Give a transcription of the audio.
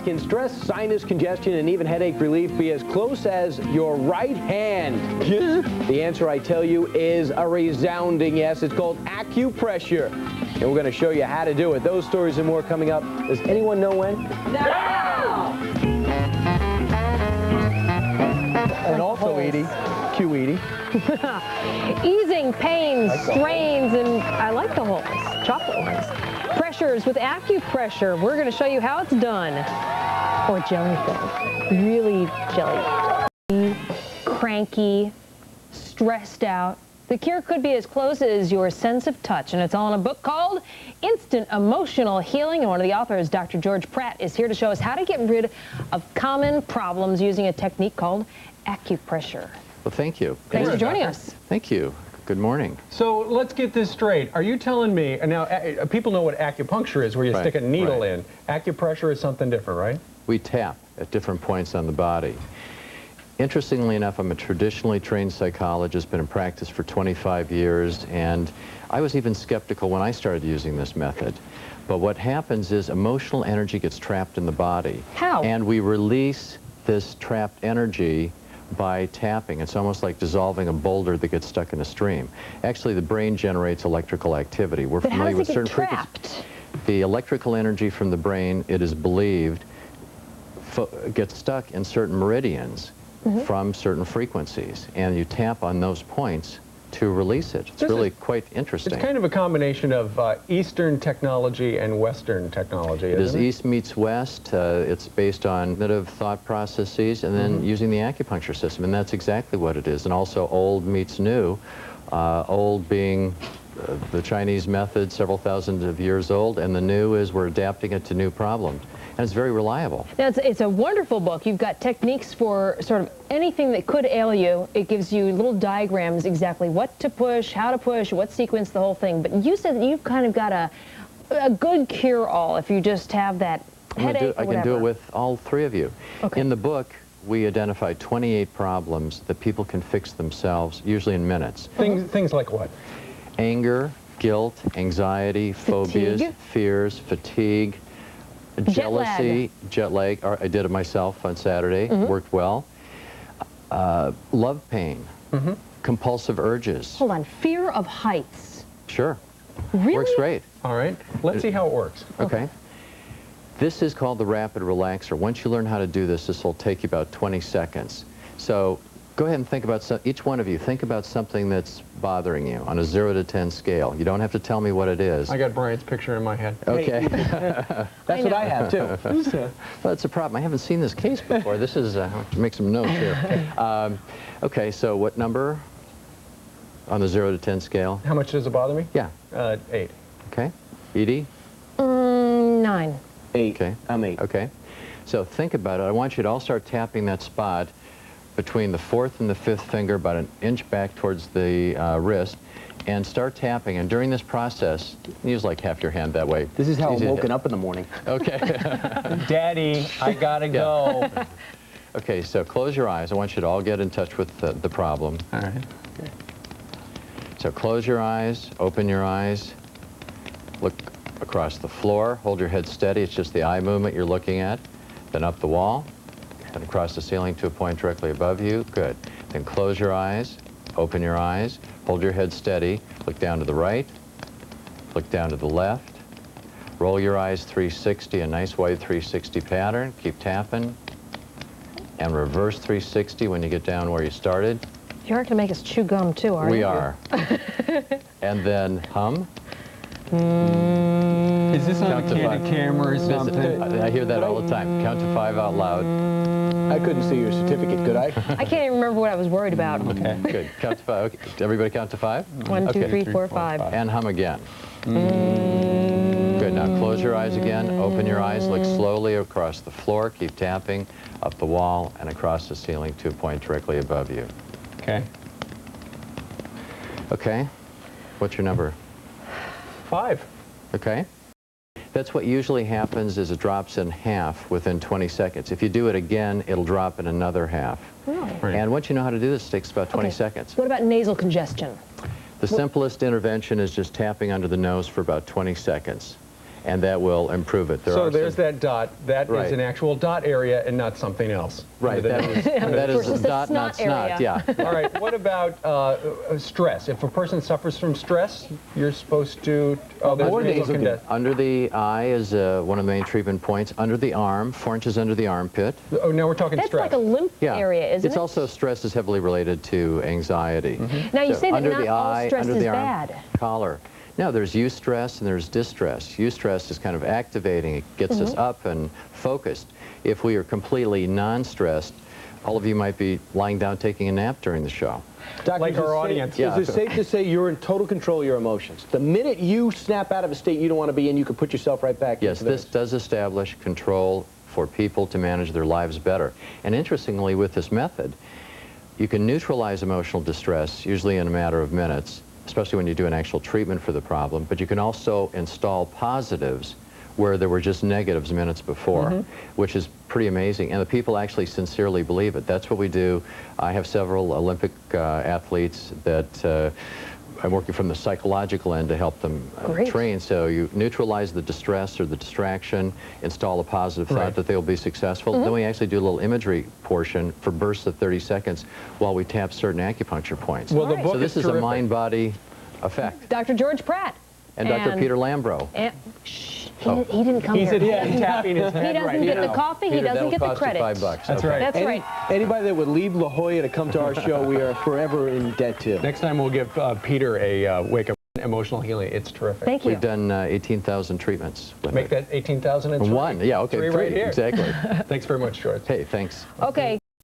Can stress, sinus congestion, and even headache relief be as close as your right hand? The answer, I tell you, is a resounding yes. It's called acupressure. And we're going to show you how to do it. Those stories and more coming up. Does anyone know when? Now! And also, Edie, cue Edie. Easing pains, strains, and I like the holes, chocolate ones. Pressures with acupressure. We're going to show you how it's done. Or jelly filled. Really jelly. Cranky, stressed out. The cure could be as close as your sense of touch, and it's all in a book called Instant Emotional Healing. And one of the authors, Dr. George Pratt, is here to show us how to get rid of common problems using a technique called acupressure. Well, thank you. Thanks for joining us. Thank you. Good morning. So let's get this straight. Are you telling me, and now people know what acupuncture is, where you stick a needle in. Acupressure is something different, right? We tap at different points on the body. Interestingly enough, I'm a traditionally trained psychologist, been in practice for 25 years, and I was even skeptical when I started using this method. But what happens is emotional energy gets trapped in the body. How? And we release this trapped energy by tapping. It's almost like dissolving a boulder that gets stuck in a stream. Actually, the brain generates electrical activity. We're familiar with certain frequencies. The electrical energy from the brain, it is believed, gets stuck in certain meridians from certain frequencies, and you tap on those points to release it. It's really quite interesting. It's kind of a combination of Eastern technology and Western technology, It is isn't it? East meets West. It's based on cognitive thought processes and then using the acupuncture system, and that's exactly what it is. And also old meets new, old being the Chinese method, several thousands of years old, and the new is we're adapting it to new problems. And it's very reliable. Now, it's a wonderful book. You've got techniques for sort of anything that could ail you. It gives you little diagrams exactly what to push, how to push, what sequence, the whole thing. But you said that you've kind of got a good cure-all if you just have that headache I can do it with all three of you. Okay. In the book, we identified 28 problems that people can fix themselves, usually in minutes. Things like what? Anger, guilt, anxiety, phobias, fears, fatigue, jealousy, jet lag. I did it myself on Saturday, worked well. Love pain, compulsive urges. Hold on, fear of heights. Sure. Really? Works great. All right, let's see how it works. Okay. This is called the rapid relaxer. Once you learn how to do this, this will take you about 20 seconds. So go ahead and think about, each one of you, think about something that's bothering you on a 0 to 10 scale. You don't have to tell me what it is. I got Brian's picture in my head. Okay. That's what I have, too. Well, that's a problem. I haven't seen this case before. This is, make some notes here. Okay, so what number on the 0 to 10 scale? How much does it bother me? Yeah. 8. Okay. Edie? 9. 8. Okay. I'm 8. Okay. So think about it. I want you to all start tapping that spot between the 4th and the 5th finger, about an inch back towards the wrist, and start tapping. And during this process, use like half your hand that way. This is how I'm woken up in the morning. Okay. Daddy, I gotta go. Okay, so close your eyes. I want you to all get in touch with the problem. All right. Okay. So close your eyes, open your eyes, look across the floor, hold your head steady. It's just the eye movement you're looking at. Then up the wall. Then across the ceiling to a point directly above you. Good. Then close your eyes, open your eyes, hold your head steady, look down to the right, look down to the left, roll your eyes 360, a nice wide 360 pattern, keep tapping, and reverse 360 when you get down where you started. You're going to make us chew gum, too, aren't you? We are. And then hum. Is this on a candid camera or something? I hear that all the time. Count to 5 out loud. I couldn't see your certificate, could I? I can't even remember what I was worried about. Okay, good. Count to 5. Okay. Everybody count to 5? 1, 2, Okay. 3, 4, 5. And hum again. Good. Now close your eyes again. Open your eyes. Look slowly across the floor. Keep tapping up the wall and across the ceiling to a point directly above you. Okay. Okay. What's your number? 5. Okay. That's what usually happens is it drops in half within 20 seconds. If you do it again, it'll drop in another half. Really? Right. And once you know how to do this, it takes about 20 seconds. What about nasal congestion? The simplest intervention is just tapping under the nose for about 20 seconds. and that will improve it. So there's that dot. That Right. is an actual dot area and not something else. Right, that is Versus a the dot, not snot snot, area. yeah. All right, what about stress? If a person suffers from stress, you're supposed to... Oh, there's more nasal nasal congestion. Under the eye is one of the main treatment points. Under the arm, 4 inches under the armpit. Oh, now we're talking That's stress. like a lymph Yeah. area, isn't It's it? also, stress is heavily related to anxiety. Now, you So say that under not the all eye, stress under is the arm, bad. collar. No, there's eustress and there's distress. Eustress is kind of activating. It gets us up and focused. If we are completely non-stressed, all of you might be lying down taking a nap during the show. Doctor, Like is it our safe- audience. Yeah. Is it safe to say you're in total control of your emotions? The minute you snap out of a state you don't want to be in, you can put yourself right back Yes, into this does establish control for people to manage their lives better. And interestingly, with this method, you can neutralize emotional distress, usually in a matter of minutes, especially when you do an actual treatment for the problem, but you can also install positives where there were just negatives minutes before, which is pretty amazing. And the people actually sincerely believe it. That's what we do. I have several Olympic athletes that I'm working from the psychological end to help them Great. train. So you neutralize the distress or the distraction, install a positive thought Right. that they'll be successful. Then we actually do a little imagery portion for bursts of 30 seconds while we tap certain acupuncture points. Well, the Right. book So this is terrific. a mind-body effect. Dr. George Pratt. And Dr. Peter Lambro. Shh, he didn't come He's here. tapping his head He doesn't right get now. the coffee, he Peter, doesn't that'll get the cost you credit. $5. That's okay. right. That's right. Anybody that would leave La Jolla to come to our show, we are forever in debt to. Next time we'll give Peter a wake-up emotional healing. It's terrific. Thank you. We've done 18,000 treatments with Make it. that 18,000 and One, yeah, okay, three three, right here. exactly. Thanks very much, George. Hey, thanks. Okay.